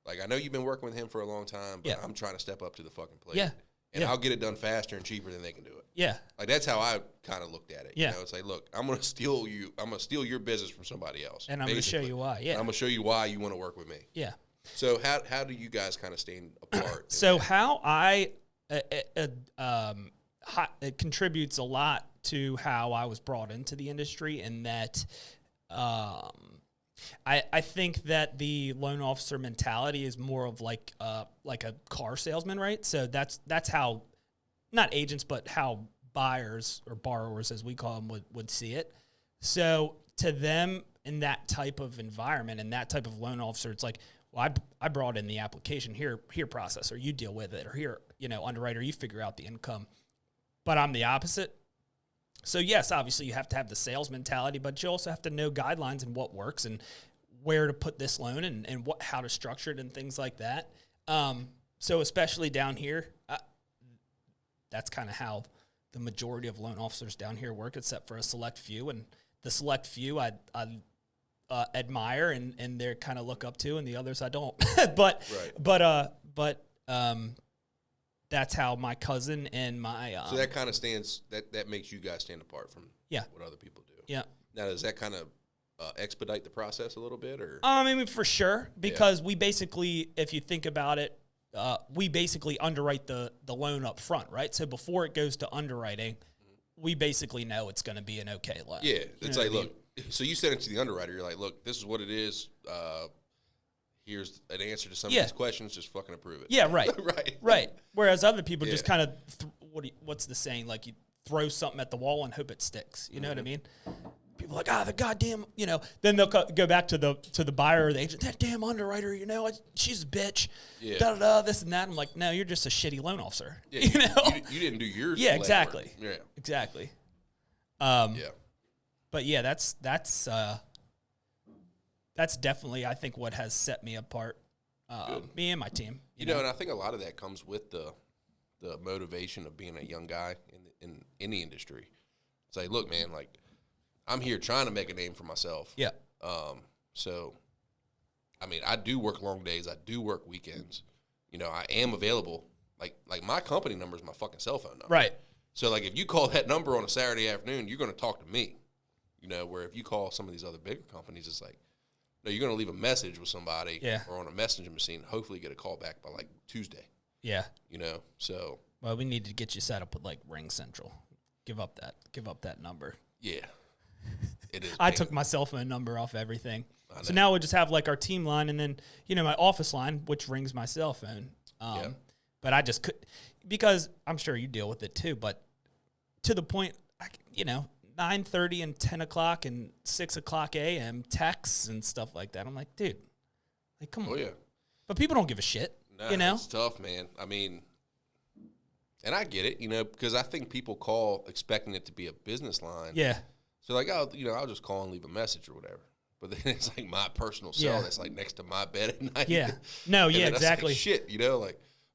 Speaker 1: Like, I know you've been working with him for a long time, but I'm trying to step up to the fucking plate.
Speaker 2: Yeah.
Speaker 1: And I'll get it done faster and cheaper than they can do it.
Speaker 2: Yeah.
Speaker 1: Like, that's how I kind of looked at it.
Speaker 2: Yeah.
Speaker 1: You know, it's like, look, I'm going to steal your business from somebody else.
Speaker 2: And I'm going to show you why. Yeah.
Speaker 1: And I'm going to show you why you want to work with me.
Speaker 2: Yeah.
Speaker 1: So how do you guys kind of stand apart?
Speaker 2: So how it contributes a lot to how I was brought into the industry, in that I think that the loan officer mentality is more of like a car salesman, right? So that's how, not agents, but how buyers or borrowers, as we call them, would see it. So to them, in that type of environment and that type of loan officer, it's like, well, I brought in the application, here process, or you deal with it, or here, underwriter, you figure out the income. But I'm the opposite. So yes, obviously you have to have the sales mentality, but you also have to know guidelines and what works and where to put this loan and how to structure it and things like that. So especially down here, that's kind of how the majority of loan officers down here work, except for a select few. And the select few I admire and they're kind of look up to, and the others I don't. but that's how my cousin and my
Speaker 1: so that kind of that makes you guys stand apart from what other people do.
Speaker 2: Yeah.
Speaker 1: Now, does that kind of expedite the process a little bit, or?
Speaker 2: I mean, for sure, because we basically, if you think about it, we basically underwrite the loan up front, right? So before it goes to underwriting, we basically know it's going to be an okay loan.
Speaker 1: Yeah, it's like, look, so you send it to the underwriter. You're like, look, this is what it is. Here's an answer to some of these questions. Just fucking approve it.
Speaker 2: Yeah, right. Right. Whereas other people just kind of, what's the saying? Like, you throw something at the wall and hope it sticks. You know what I mean? People are like, the goddamn, then they'll go back to the buyer or the agent. That damn underwriter, she's a bitch. Yeah. Da-da-da, this and that. I'm like, no, you're just a shitty loan officer.
Speaker 1: Yeah, you didn't do yours.
Speaker 2: Yeah, exactly.
Speaker 1: Yeah.
Speaker 2: Exactly.
Speaker 1: Yeah.
Speaker 2: But yeah, that's definitely, I think, what has set me apart, me and my team. You know,
Speaker 1: and I think a lot of that comes with the motivation of being a young guy in the industry. It's like, look, man, like, I'm here trying to make a name for myself.
Speaker 2: Yeah.
Speaker 1: So, I mean, I do work long days. I do work weekends. I am available. Like my company number is my fucking cell phone number.
Speaker 2: Right.
Speaker 1: So, like, if you call that number on a Saturday afternoon, you're going to talk to me. Where if you call some of these other bigger companies, it's like, no, you're going to leave a message with somebody or on a messenger machine, hopefully get a call back by, like, Tuesday.
Speaker 2: Yeah.
Speaker 1: So.
Speaker 2: Well, we need to get you set up with, like, Ring Central. Give up that number.
Speaker 1: Yeah. It is.
Speaker 2: I took my cell phone number off everything. So now we just have, like, our team line and then, my office line, which rings my cell phone. But I just could, because I'm sure you deal with it too, but to the point, 9:30 and 10 o'clock and 6 o'clock a.m. texts and stuff like that. I'm like, dude, like, come on.
Speaker 1: Oh, yeah.
Speaker 2: But people don't give a shit,
Speaker 1: It's tough, man. I mean, and I get it, because I think people call expecting it to be a business line.
Speaker 2: Yeah.
Speaker 1: So, like, I'll just call and leave a message or whatever. But then it's like my personal cell that's, like, next to my bed at night.
Speaker 2: Yeah. No, yeah, exactly.
Speaker 1: Like, shit,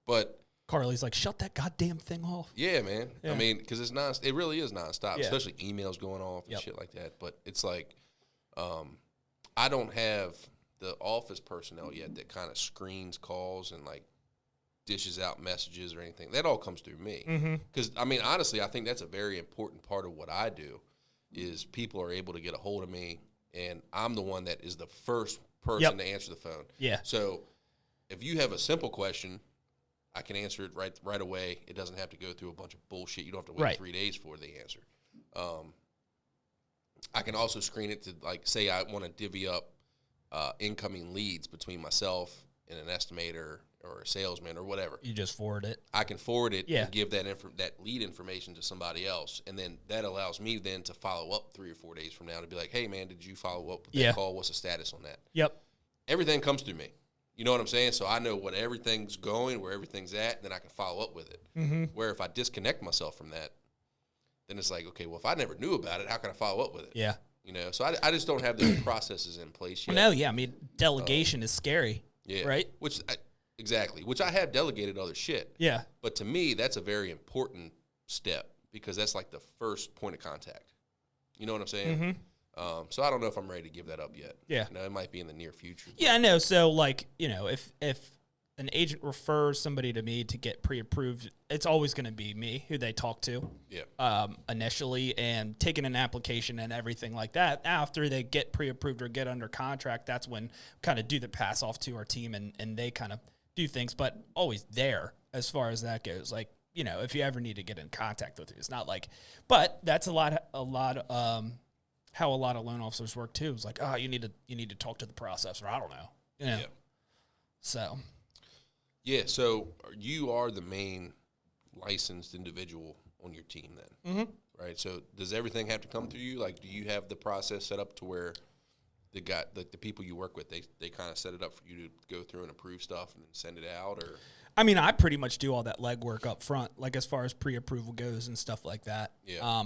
Speaker 1: but.
Speaker 2: Carly's like, shut that goddamn thing off.
Speaker 1: Yeah, man. Yeah. I mean, because it really is nonstop, especially emails going off and shit like that. But it's like, I don't have the office personnel yet that kind of screens calls and, like, dishes out messages or anything. That all comes through me. Because, I mean, honestly, I think that's a very important part of what I do is people are able to get a hold of me, and I'm the one that is the first person to answer the phone. Yeah. So if you have a simple question, I can answer it right away. It doesn't have to go through a bunch of bullshit. You don't have to wait 3 days for the answer. I can also screen it to, like, say I want to divvy up incoming leads between myself and an estimator or a salesman or whatever.
Speaker 2: You just forward it.
Speaker 1: I can forward it and give that lead information to somebody else, and then that allows me then to follow up 3 or 4 days from now to be like, hey, man, did you follow up with that call? What's the status on that?
Speaker 2: Yep.
Speaker 1: Everything comes through me. You know what I'm saying? So I know what everything's going, where everything's at, and then I can follow up with it. Where if I disconnect myself from that, then it's like, okay, well, if I never knew about it, how can I follow up with it? Yeah. So I just don't have those processes in place yet.
Speaker 2: No, yeah. I mean, delegation is scary. Yeah. Right?
Speaker 1: Exactly. Which I have delegated other shit. Yeah. But to me, that's a very important step because that's like the first point of contact. You know what I'm saying? So I don't know if I'm ready to give that up yet.
Speaker 2: Yeah.
Speaker 1: You know, it might be in the near future.
Speaker 2: Yeah, I know. So, like, you know, if an agent refers somebody to me to get pre-approved, it's always going to be me who they talk to initially, and taking an application and everything like that. After they get pre-approved or get under contract, that's when kind of do the pass off to our team, and they kind of do things, but always there as far as that goes. Like, you know, if you ever need to get in contact with you, it's not like, but that's a lot how a lot of loan officers work too. It's like, oh, you need to talk to the processor. I don't know. You know?
Speaker 1: Yeah.
Speaker 2: So.
Speaker 1: Yeah, so you are the main licensed individual on your team then, right? So does everything have to come through you? Like, do you have the process set up to where the people you work with, they kind of set it up for you to go through and approve stuff and then send it out? Or
Speaker 2: I mean, I pretty much do all that legwork up front, like as far as pre-approval goes and stuff like that.
Speaker 1: Yeah.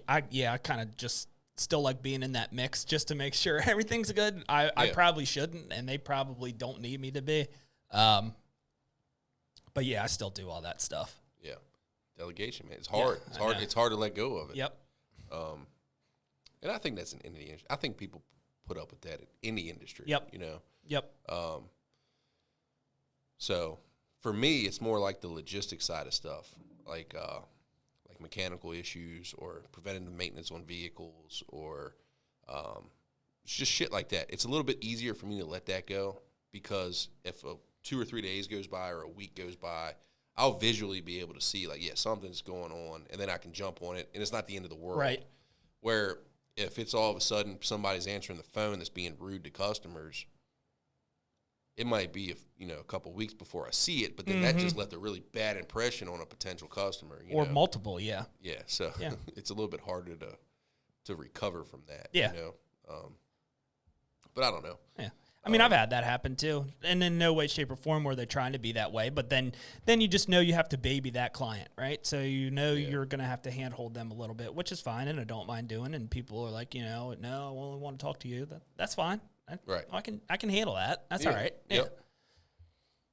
Speaker 2: I kind of just still like being in that mix just to make sure everything's good. I probably shouldn't, and they probably don't need me to be. But yeah, I still do all that stuff.
Speaker 1: Yeah. Delegation, man. It's hard.
Speaker 2: Yeah,
Speaker 1: it's hard to let go of it.
Speaker 2: Yep.
Speaker 1: And I think that's in any industry. I think people put up with that in any industry.
Speaker 2: Yep.
Speaker 1: You know?
Speaker 2: Yep.
Speaker 1: So for me, it's more like the logistics side of stuff, like mechanical issues or preventative maintenance on vehicles or just shit like that. It's a little bit easier for me to let that go because if 2 or 3 days goes by or a week goes by, I'll visually be able to see, like, yeah, something's going on, and then I can jump on it, and it's not the end of the world.
Speaker 2: Right.
Speaker 1: Where if it's all of a sudden somebody's answering the phone that's being rude to customers, it might be a couple weeks before I see it, but then that just left a really bad impression on a potential customer.
Speaker 2: Or multiple, yeah.
Speaker 1: Yeah, so it's a little bit harder to recover from that.
Speaker 2: Yeah.
Speaker 1: You know? But I don't know.
Speaker 2: Yeah. I mean, I've had that happen too, and in no way, shape, or form were they trying to be that way. But then you just know you have to baby that client, right? So you're going to have to handhold them a little bit, which is fine, and I don't mind doing. And people are like, no, I only want to talk to you. That's fine.
Speaker 1: Right.
Speaker 2: I can handle that. That's all right. Yeah.
Speaker 1: Yep.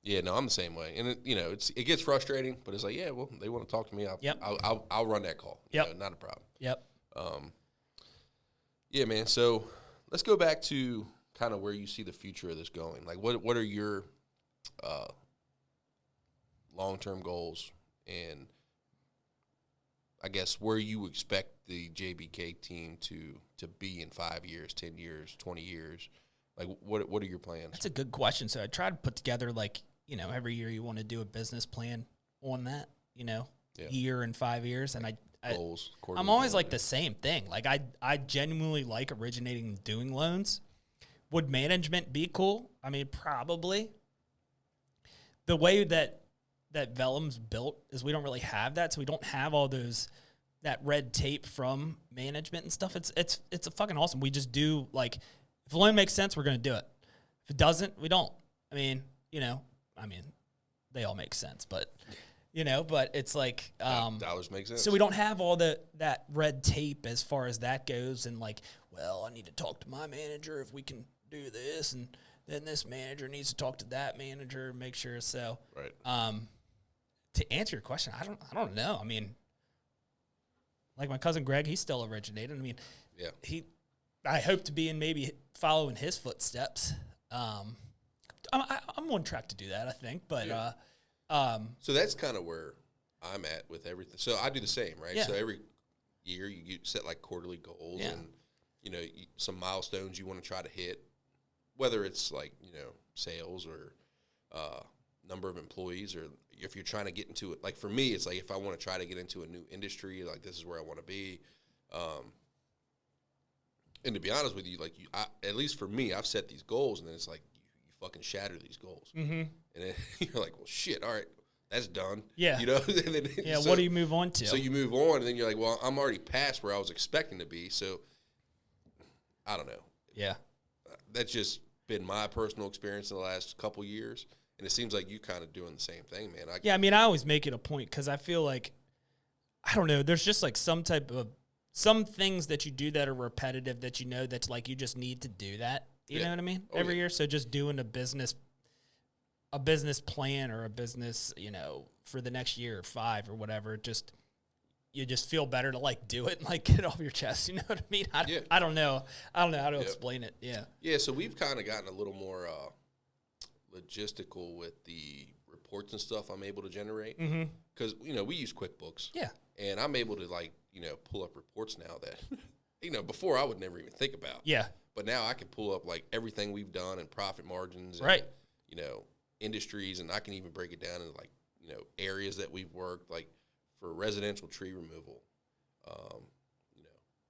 Speaker 1: Yeah, no, I'm the same way, and it gets frustrating, but it's like, yeah, well, they want to talk to me. I'll run that call.
Speaker 2: Yep.
Speaker 1: Not a problem.
Speaker 2: Yep.
Speaker 1: Yeah, man. So let's go back to kind of where you see the future of this going. Like, what are your long-term goals, and I guess where you expect the JBK team to be in 5 years, 10 years, 20 years? Like, what are your plans?
Speaker 2: That's a good question. So I try to put together, like, every year you want to do a business plan on that, year and 5 years. And
Speaker 1: goals.
Speaker 2: I'm always like the same thing. Like, I genuinely like originating and doing loans. Would management be cool? I mean, probably. The way that Vellum's built is we don't really have that, so we don't have all that red tape from management and stuff. It's a fucking awesome. We just do, like, if a loan makes sense, we're going to do it. If it doesn't, we don't. I mean, they all make sense, but but it's like
Speaker 1: dollars make sense.
Speaker 2: So we don't have all that red tape as far as that goes, and like, well, I need to talk to my manager if we can do this, and then this manager needs to talk to that manager and make sure. So,
Speaker 1: right.
Speaker 2: To answer your question, I don't know. I mean, like my cousin Greg, he's still originating. I mean,
Speaker 1: yeah,
Speaker 2: I hope to be in maybe following his footsteps. I'm on track to do that, I think. But
Speaker 1: so that's kind of where I'm at with everything. So I do the same, right?
Speaker 2: Yeah.
Speaker 1: So every year you set like quarterly goals and some milestones you want to try to hit, whether it's like sales or number of employees, or if you're trying to get into it. Like for me, it's like if I want to try to get into a new industry, like this is where I want to be. And to be honest with you, like at least for me, I've set these goals, and then it's like you fucking shatter these goals, and then you're like, well, shit, all right, that's done.
Speaker 2: Yeah,
Speaker 1: and then,
Speaker 2: so, what do you move on to?
Speaker 1: So you move on, and then you're like, well, I'm already past where I was expecting to be. So I don't know.
Speaker 2: Yeah,
Speaker 1: that's just been my personal experience in the last couple years, and it seems like you kind of doing the same thing, man.
Speaker 2: I mean, I always make it a point because I feel like, I don't know, there's just like some things that you do that are repetitive that that's like you just need to do that. You know what I mean? Every year. So just doing a business plan or a business, for the next year or 5 or whatever, just you just feel better to like do it and like get it off your chest. You know what I mean? I don't know. I don't know how to explain it. Yeah.
Speaker 1: Yeah. So we've kind of gotten a little more logistical with the reports and stuff I'm able to generate because we use QuickBooks.
Speaker 2: Yeah.
Speaker 1: And I'm able to pull up reports now that before I would never even think about.
Speaker 2: Yeah.
Speaker 1: But now I can pull up like everything we've done and profit margins. And,
Speaker 2: right.
Speaker 1: Industries, and I can even break it down into like areas that we've worked, like for residential tree removal.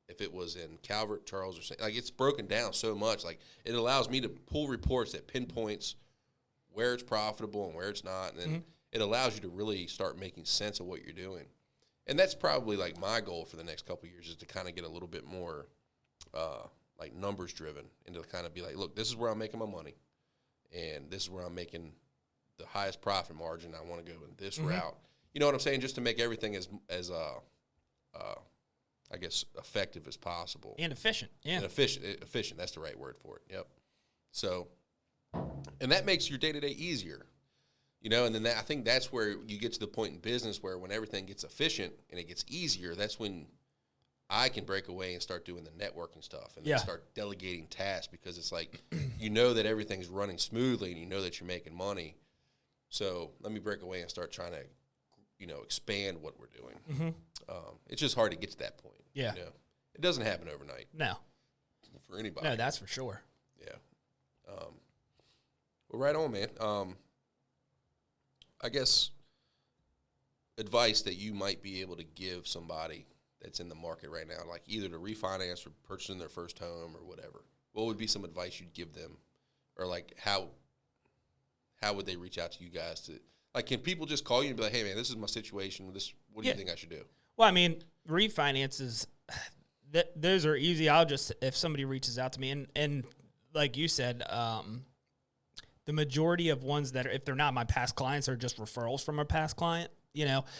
Speaker 1: If it was in Calvert, Charles, or like it's broken down so much. Like it allows me to pull reports that pinpoints where it's profitable and where it's not, and then it allows you to really start making sense of what you're doing. And that's probably like my goal for the next couple of years is to kind of get a little bit more like numbers driven and to kind of be like, look, this is where I'm making my money, and this is where I'm making the highest profit margin. I want to go in this route. You know what I'm saying? Just to make everything as I guess effective as possible
Speaker 2: and efficient. Yeah,
Speaker 1: and efficient. That's the right word for it. Yep. So, and that makes your day-to-day easier. And then I think that's where you get to the point in business where when everything gets efficient and it gets easier, that's when I can break away and start doing the networking stuff and then start delegating tasks because it's like, that everything's running smoothly and that you're making money. So let me break away and start trying to, expand what we're doing. It's just hard to get to that point.
Speaker 2: Yeah.
Speaker 1: It doesn't happen overnight.
Speaker 2: No.
Speaker 1: For anybody.
Speaker 2: No, that's for sure.
Speaker 1: Yeah. Well, right on, man. I guess advice that you might be able to give somebody that's in the market right now, like either to refinance or purchasing their first home or whatever, what would be some advice you'd give them? Or like how would they reach out to you guys to, like, can people just call you and be like, hey man, this is my situation. What do you think I should do?
Speaker 2: Well, I mean, refinances, those are easy. If somebody reaches out to me and like you said, the majority of ones that are, if they're not my past clients, are just referrals from a past client,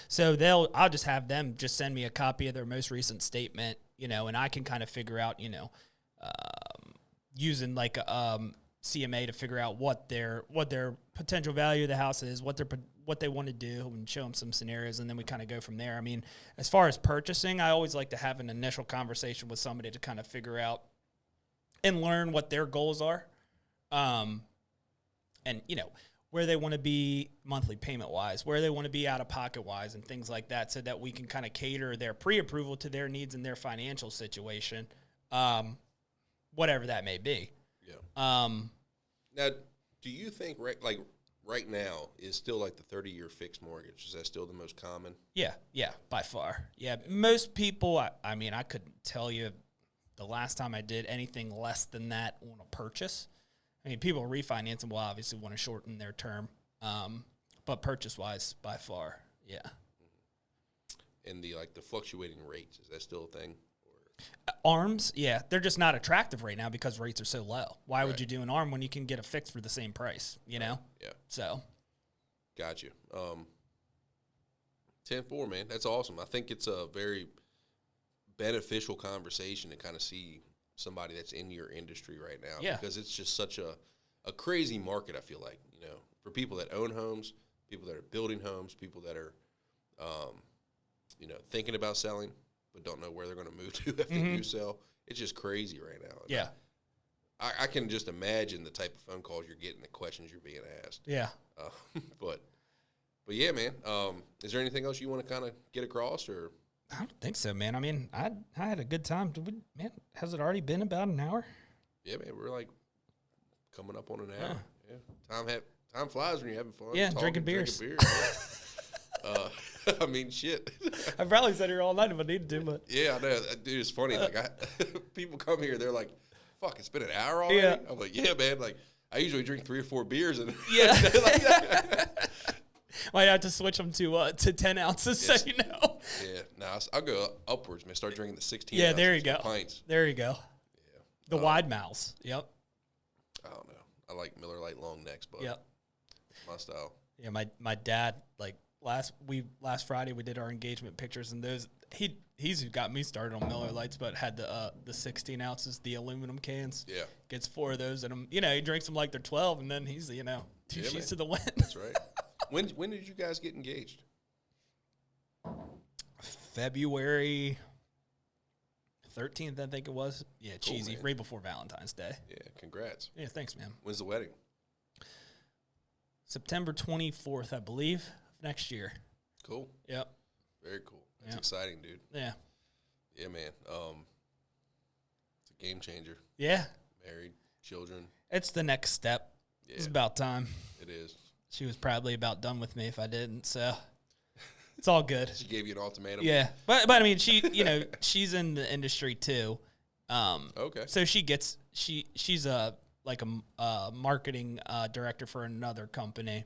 Speaker 2: so I'll just have them just send me a copy of their most recent statement, and I can kind of figure out, using like CMA to figure out what their potential value of the house is, what they want to do, and show them some scenarios, and then we kind of go from there. I mean, as far as purchasing, I always like to have an initial conversation with somebody to kind of figure out and learn what their goals are. And, where they want to be monthly payment-wise, where they want to be out-of-pocket-wise, and things like that, so that we can kind of cater their pre-approval to their needs and their financial situation, whatever that may be.
Speaker 1: Yeah. Now, do you think right now is still like the 30-year fixed mortgage? Is that still the most common?
Speaker 2: Yeah, by far. Yeah, most people, I mean, I couldn't tell you the last time I did anything less than that on a purchase. I mean, people refinancing will obviously want to shorten their term, but purchase-wise, by far, yeah.
Speaker 1: And the fluctuating rates, is that still a thing?
Speaker 2: ARMs, yeah, they're just not attractive right now because rates are so low. Why would you do an ARM when you can get a fix for the same price? Yeah. So,
Speaker 1: got you. 10-4, man, that's awesome. I think it's a very beneficial conversation to kind of see somebody that's in your industry right now, because it's just such a crazy market. I feel like, for people that own homes, people that are building homes, people that are, thinking about selling but don't know where they're going to move to if they do sell. It's just crazy right now.
Speaker 2: Yeah.
Speaker 1: I can just imagine the type of phone calls you're getting, the questions you're being asked.
Speaker 2: Yeah.
Speaker 1: But yeah, man. Is there anything else you want to kind of get across, or?
Speaker 2: I don't think so, man. I mean, I had a good time. Man, has it already been about an hour?
Speaker 1: Yeah, man. We're like coming up on an hour. Yeah. Time flies when you're having fun.
Speaker 2: Yeah, drinking beers.
Speaker 1: I mean, shit.
Speaker 2: I probably sat here all night if I needed to, but
Speaker 1: yeah, I know, dude. It's funny. Like, people come here, they're like, "Fuck, it's been an hour already." Yeah. I'm like, "Yeah, man. Like, I usually drink 3 or 4 beers, and
Speaker 2: might have to switch them to 10 ounces, so you know."
Speaker 1: Yeah, no, I'll go upwards, man. Start drinking the 16.
Speaker 2: Yeah, there you go.
Speaker 1: Pints.
Speaker 2: There you go. Yeah, the wide mouths. Yep.
Speaker 1: I don't know. I like Miller Lite long necks, but my style.
Speaker 2: Yeah, my dad, like last Friday we did our engagement pictures, and he's who got me started on Miller Lights, but had the 16 ounces, the aluminum cans. Yeah, gets 4 of those, and he drinks them like they're 12, and then he's 2 sheets to the wind.
Speaker 1: That's right. When did you guys get engaged?
Speaker 2: February 13th, I think it was. Yeah,
Speaker 1: Cool,
Speaker 2: cheesy,
Speaker 1: man.
Speaker 2: right before Valentine's Day.
Speaker 1: Yeah, congrats.
Speaker 2: Yeah, thanks, man.
Speaker 1: When's the wedding?
Speaker 2: September 24th, I believe, next year.
Speaker 1: Cool.
Speaker 2: Yep.
Speaker 1: Very cool. That's
Speaker 2: Yep.
Speaker 1: exciting, dude.
Speaker 2: Yeah.
Speaker 1: Yeah, man. It's a game changer.
Speaker 2: Yeah.
Speaker 1: Married, children.
Speaker 2: It's the next step.
Speaker 1: Yeah,
Speaker 2: It's about time.
Speaker 1: it is.
Speaker 2: She was probably about done with me if I didn't, so it's all good.
Speaker 1: She gave you an ultimatum.
Speaker 2: Yeah. But I mean, she, she's in the industry too.
Speaker 1: Okay.
Speaker 2: So she's a marketing director for another company.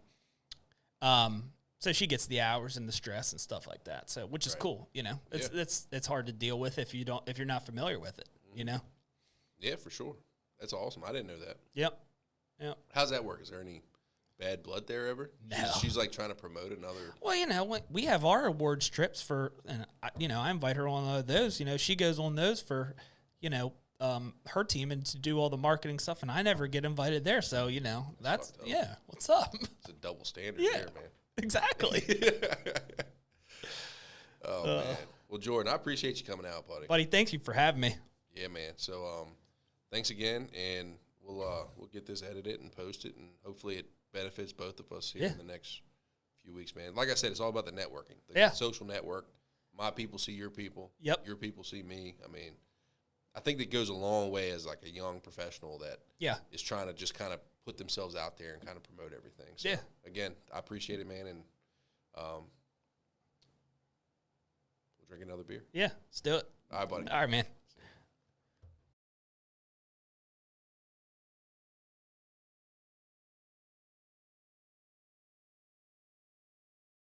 Speaker 2: So she gets the hours and the stress and stuff like that. So which is
Speaker 1: Right.
Speaker 2: cool, It's hard to deal with if you're not familiar with it,
Speaker 1: Yeah, for sure. That's awesome. I didn't know that.
Speaker 2: Yep.
Speaker 1: How's that work? Is there any bad blood there ever?
Speaker 2: No.
Speaker 1: She's like trying to promote another.
Speaker 2: Well, we have our awards trips for, and I invite her on those. She goes on those for, her team and to do all the marketing stuff, and I never get invited there. So that's
Speaker 1: fucked up.
Speaker 2: yeah. What's up?
Speaker 1: It's a double standard
Speaker 2: Yeah.
Speaker 1: there, man.
Speaker 2: Exactly.
Speaker 1: Oh man. Well, Jordan, I appreciate you coming out, buddy.
Speaker 2: Buddy, thank you for having me.
Speaker 1: Yeah, man. So, thanks again, and we'll get this edited and posted, and hopefully it benefits both of us here
Speaker 2: Yeah.
Speaker 1: in the next few weeks, man. Like I said, it's all about the networking, the
Speaker 2: Yeah.
Speaker 1: social network. My people see your people.
Speaker 2: Yep.
Speaker 1: Your people see me. I mean, I think that goes a long way as like a young professional that
Speaker 2: Yeah.
Speaker 1: is trying to just kind of put themselves out there and kind of promote everything. So,
Speaker 2: Yeah.
Speaker 1: again, I appreciate it, man, and we'll drink another beer.
Speaker 2: Yeah. Let's do it.
Speaker 1: All right, buddy.
Speaker 2: All right, man.